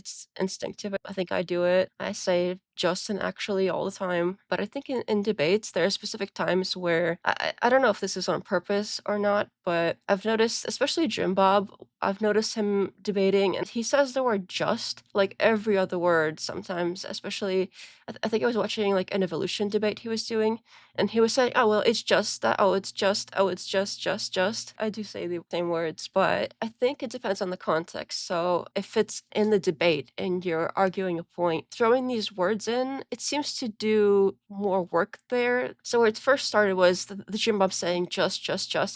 it's instinctive. I think I do it. I say just and actually all the time. But I think in debates, there are specific times where I don't know if this is on purpose or not, but I've noticed, especially Jim Bob, I've noticed him debating and he says the word just like every other word sometimes, especially I think I was watching like an evolution debate he was doing and he was saying, oh, well, it's just that. Oh, it's just, oh, it's just. I do say the same words, but I think it depends on the context. So if it's in the debate and you're arguing a point, throwing these words in, it seems to do more work there. So where it first started was the Jim Bob saying just,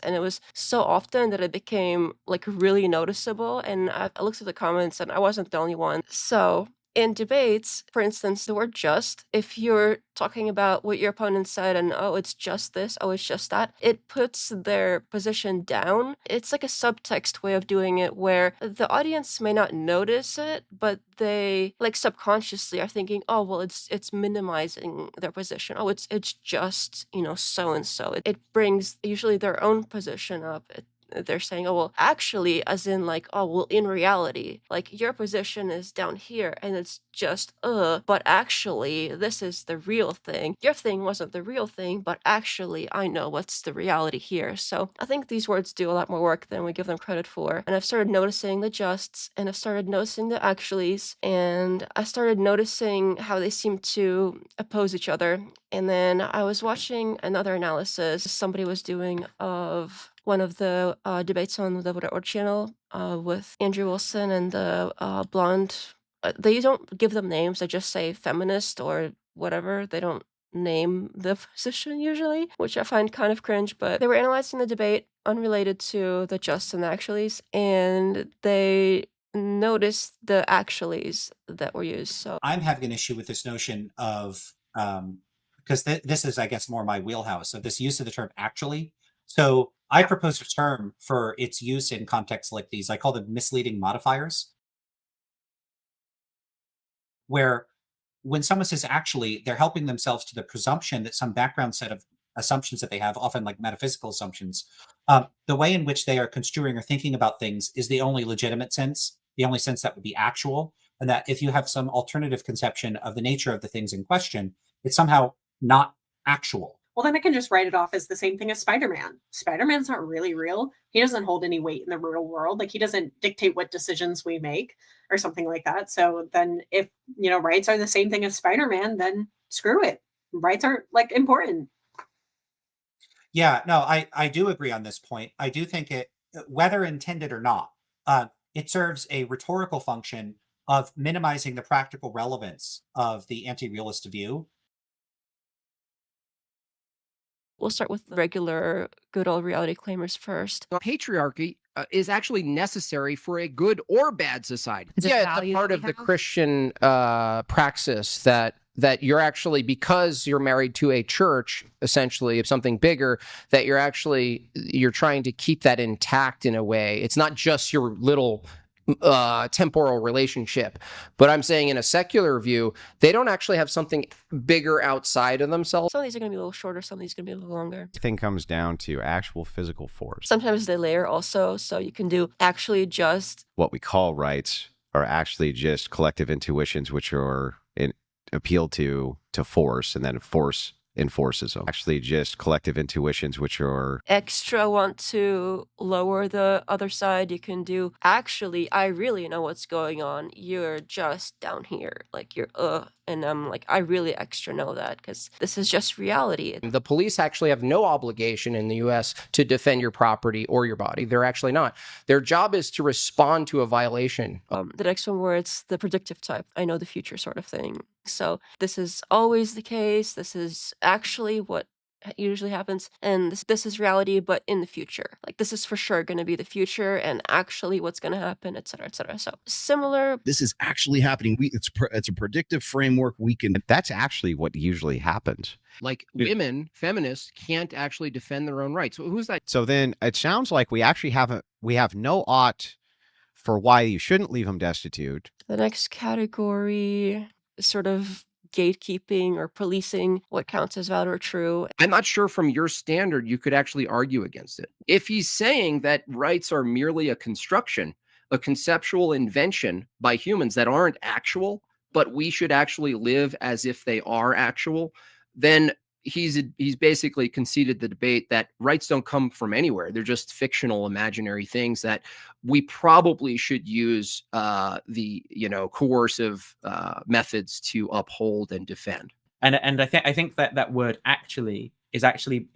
and it was so often that it became like really noticeable. And I looked at the comments and I wasn't the only one. So in debates, for instance, the word just, if you're talking about what your opponent said and, oh, it's just this, oh, it's just that, it puts their position down. It's like a subtext way of doing it where the audience may not notice it, but they like subconsciously are thinking, oh, well, it's minimizing their position. Oh, it's just, so and so. It brings usually their own position up. They're saying, oh, well, actually, as in like, oh, well, in reality, like your position is down here and it's just, but actually, this is the real thing. Your thing wasn't the real thing, but actually, I know what's the reality here. So I think these words do a lot more work than we give them credit for. And I've started noticing the justs and I've started noticing the actuallys and I started noticing how they seem to oppose each other. And then I was watching another analysis somebody was doing of one of the debates on the Whatever channel with Andrew Wilson and the blonde. They don't give them names. They just say feminist or whatever. They don't name the position usually, which I find kind of cringe. But they were analyzing the debate unrelated to the just and the actuallys, and they noticed the actuallys that were used. So I'm having an issue with this notion of because this is, I guess, more my wheelhouse of this use of the term actually. So I proposed a term for its use in contexts like these. I call them misleading modifiers, where when someone says actually, they're helping themselves to the presumption that some background set of assumptions that they have, often like metaphysical assumptions, the way in which they are construing or thinking about things is the only legitimate sense, the only sense that would be actual. And that if you have some alternative conception of the nature of the things in question, it's somehow not actual. Well, then I can just write it off as the same thing as Spider-Man. Spider-Man's not really real. He doesn't hold any weight in the real world. Like he doesn't dictate what decisions we make or something like that. So then if, rights are the same thing as Spider-Man, then screw it. Rights aren't like important. Yeah, no, I do agree on this point. I do think it, whether intended or not, it serves a rhetorical function of minimizing the practical relevance of the anti-realist view. we'll start with the regular good old reality claimers first. Patriarchy is actually necessary for a good or bad society. It's a Yeah, it's a value part that of we the have. Christian praxis that you're actually, because you're married to a church, essentially, of something bigger, that you're trying to keep that intact in a way. It's not just your little temporal relationship. But I'm saying in a secular view, they don't actually have something bigger outside of themselves. Some of these are going to be a little shorter, some of these are going to be a little longer. Everything comes down to actual physical force. Sometimes they layer also, so you can do actually just. What we call rights are actually just collective intuitions which are appealed to force, and then force enforces them. Actually just collective intuitions which are Extra want to lower the other side, you can do actually I really know what's going on, you're just down here, like you're and I'm like I really extra know that because this is just reality. The police actually have no obligation in the US to defend your property or your body. They're actually not. Their job is to respond to a violation. The next one where it's the predictive type, I know the future sort of thing. So this is always the case. This is actually what usually happens. And this is reality, but in the future. Like this is for sure going to be the future and actually what's going to happen, et cetera, et cetera. So similar. This is actually happening. It's a predictive framework we can. that's actually what usually happens. Like women, feminists, can't actually defend their own rights. Who's that? So then it sounds like we have no ought for why you shouldn't leave them destitute. The next category is sort of gatekeeping or policing what counts as valid or true. I'm not sure from your standard you could actually argue against it. If he's saying that rights are merely a construction, a conceptual invention by humans that aren't actual, but we should actually live as if they are actual, then he's basically conceded the debate that rights don't come from anywhere. They're just fictional, imaginary things that we probably should use the coercive methods to uphold and defend. And I think that word actually is actually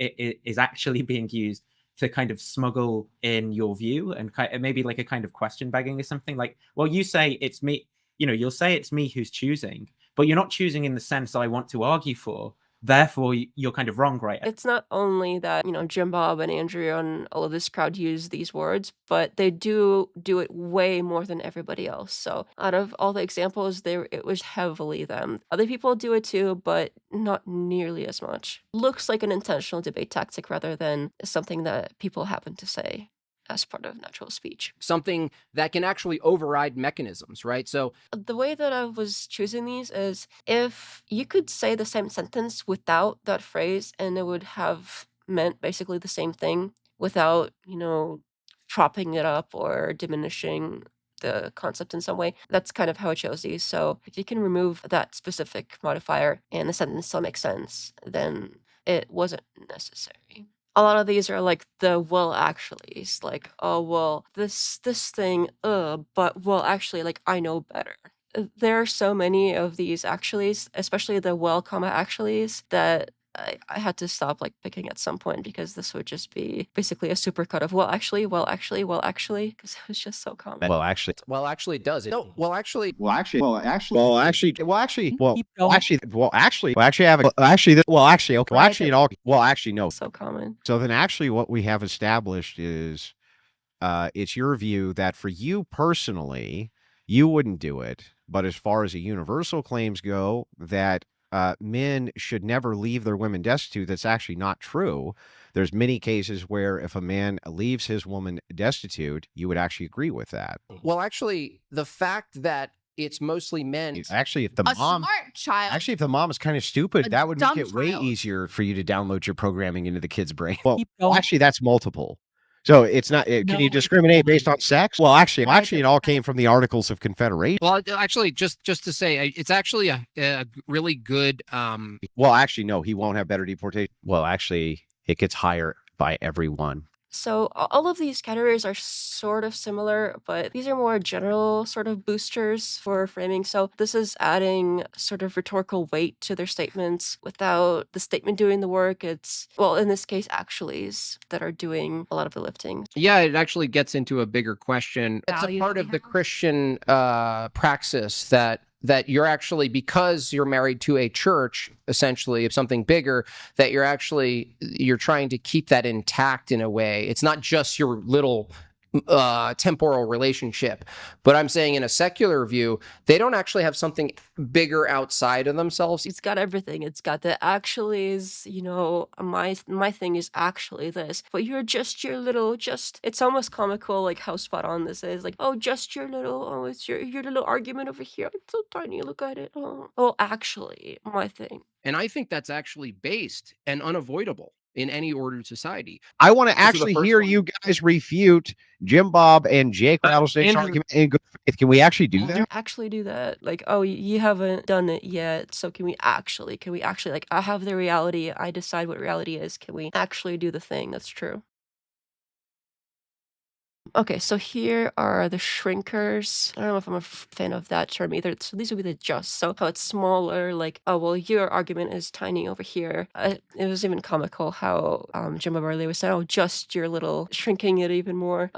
being used to kind of smuggle in your view, and maybe like a kind of question begging or something. Like, well, you say it's me, you'll say it's me who's choosing, but you're not choosing in the sense I want to argue for. Therefore, you're kind of wrong, right? It's not only that, Jim Bob and Andrew and all of this crowd use these words, but they do it way more than everybody else. So out of all the examples, it was heavily them. Other people do it too, but not nearly as much. Looks like an intentional debate tactic rather than something that people happen to say as part of natural speech. Something that can actually override mechanisms, right? So the way that I was choosing these is if you could say the same sentence without that phrase and it would have meant basically the same thing without, propping it up or diminishing the concept in some way. That's kind of how I chose these. So if you can remove that specific modifier and the sentence still makes sense, then it wasn't necessary. A lot of these are like the well actuallys, like, oh well, this thing, but well actually, like, I know better. There are so many of these actuallys, especially the well comma actuallys, that I had to stop like picking at some point because this would just be basically a supercut of well actually, well actually, well actually, because it was just so common. Well, actually, it does it. No, well, actually, well, actually, Well, actually, well, actually, well, actually, well, Keep going. actually, well, actually, well, actually, I have a, well, actually, well, actually, okay, well, actually, it all, well, actually, no. So common. So then, actually, what we have established is, it's your view that for you personally, you wouldn't do it, but as far as the universal claims go, that men should never leave their women destitute. That's actually not true. There's many cases where if a man leaves his woman destitute, you would actually agree with that. well, actually, the fact that it's mostly men. Actually, if the A mom, smart child. actually, if the mom is kind of stupid, A that would make dumb it way child. easier for you to download your programming into the kid's brain. Well, Keep going. actually, that's multiple. So it's not. Can No, you it's discriminate based fine. on sex? Well, actually, Why it all came from the Articles of Confederation. Well, actually, just to say, it's actually a really good. Well, actually, no, he won't have better deportation. Well, actually, it gets higher by everyone. So all of these categories are sort of similar, but these are more general sort of boosters for framing. So this is adding sort of rhetorical weight to their statements without the statement doing the work. It's, well, in this case, actuallys that are doing a lot of the lifting. Yeah, it actually gets into a bigger question. It's a Value part that of we the have. Christian praxis that you're actually, because you're married to a church, essentially, of something bigger, that you're trying to keep that intact in a way. It's not just your little temporal relationship. But I'm saying in a secular view, they don't actually have something bigger outside of themselves. It's got everything. It's got the actuallys, my thing is actually this, but you're just your little, it's almost comical, like how spot on this is. Like, oh, just your little, oh, it's your little argument over here. It's so tiny. Look at it. Oh, actually, my thing. And I think that's actually based and unavoidable in any ordered society. I want to This is the actually first hear one. you guys refute Jim Bob and Jake Rattlesnake's Andrew- argument in good faith. Can we actually do that? Actually do that. Like, oh, you haven't done it yet, so can we actually, like, I have the reality, I decide what reality is. Can we actually do the thing that's true? Okay, so here are the shrinkers. I don't know if I'm a fan of that term either. So these would be the just. So how it's smaller, like, oh, well, your argument is tiny over here. It was even comical how Jim Bob was saying, oh, just your little, shrinking it even more.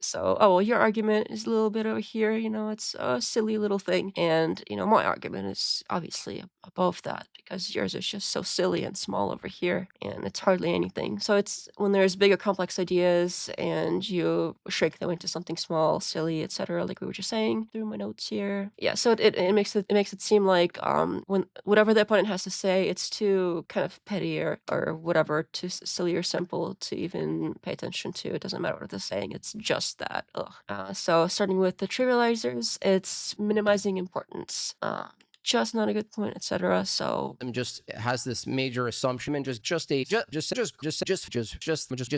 So, oh, well, your argument is a little bit over here, it's a silly little thing. And, my argument is obviously above that because yours is just so silly and small over here and it's hardly anything. So it's when there's bigger complex ideas and you shrink them into something small, silly, etc., like we were just saying through my notes here. Yeah, so it makes it seem like when whatever the opponent has to say, it's too kind of petty or whatever, too silly or simple to even pay attention to. It doesn't matter what they're saying, it's just that. So starting with the trivializers, it's minimizing importance. just not a good point, etc. So just has this major assumption and just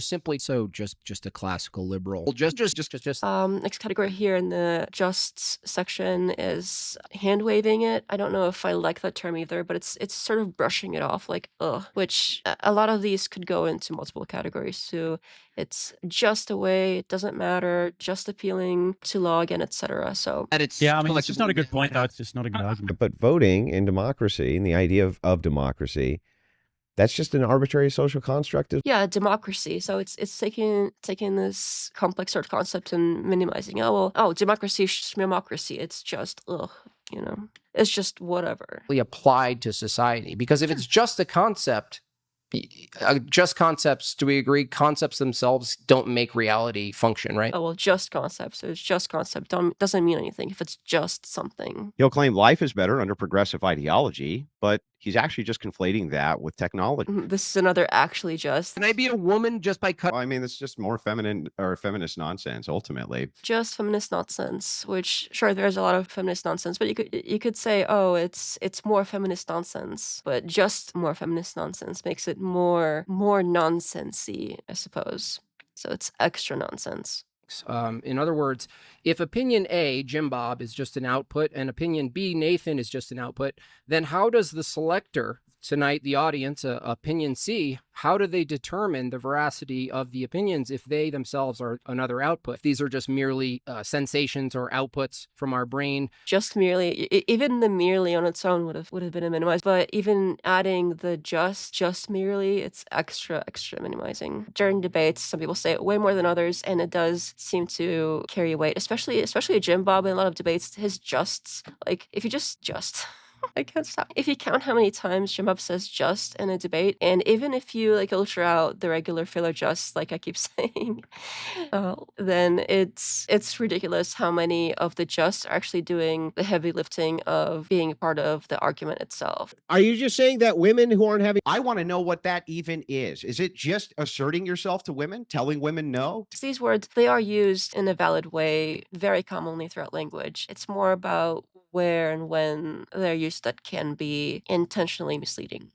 simply just a classical liberal. next category here in the justs section is hand waving it. I don't know if I like that term either, but it's sort of brushing it off like ugh, which a lot of these could go into multiple categories too. It's just a way, it doesn't matter, just appealing to log and etc. So Yeah, I mean, it's just not a good point, though. It's just not a good argument. But voting in democracy and the idea of democracy, that's just an arbitrary social construct. yeah, democracy. So it's taking this complex sort of concept and minimizing. Democracy, democracy. It's just ugh, it's just whatever. Applied to society, because if it's just a concept, just concepts, do we agree concepts themselves don't make reality function, right? Oh, well, just concepts. So it's just concept. Doesn't mean anything if it's just something. He'll claim life is better under progressive ideology, but he's actually just conflating that with technology. This is another actually just. Can I be a woman just by Well, I mean, it's just more feminine or feminist nonsense, ultimately. Just feminist nonsense, which sure there's a lot of feminist nonsense, but you could say, oh, it's more feminist nonsense, but just more feminist nonsense makes it more nonsensy, I suppose. So it's extra nonsense. In other words, if opinion A, Jim Bob, is just an output and opinion B, Nathan, is just an output, then how does the selector, tonight the audience, opinion C, how do they determine the veracity of the opinions if they themselves are another output? These are just merely sensations or outputs from our brain. Just merely, even the merely on its own would have been a minimized, but even adding the just merely, it's extra minimizing. During debates, some people say it way more than others, and it does seem to carry weight, especially Jim Bob in a lot of debates. His justs, like if you just. I can't stop. If you count how many times Jim Bob says just in a debate, and even if you like filter out the regular filler just, like I keep saying, then it's ridiculous how many of the just are actually doing the heavy lifting of being a part of the argument itself. Are you just saying that women who aren't having... I want to know what that even is. Is it just asserting yourself to women, telling women no? These words, they are used in a valid way very commonly throughout language. It's more about where and when they're used that can be intentionally misleading.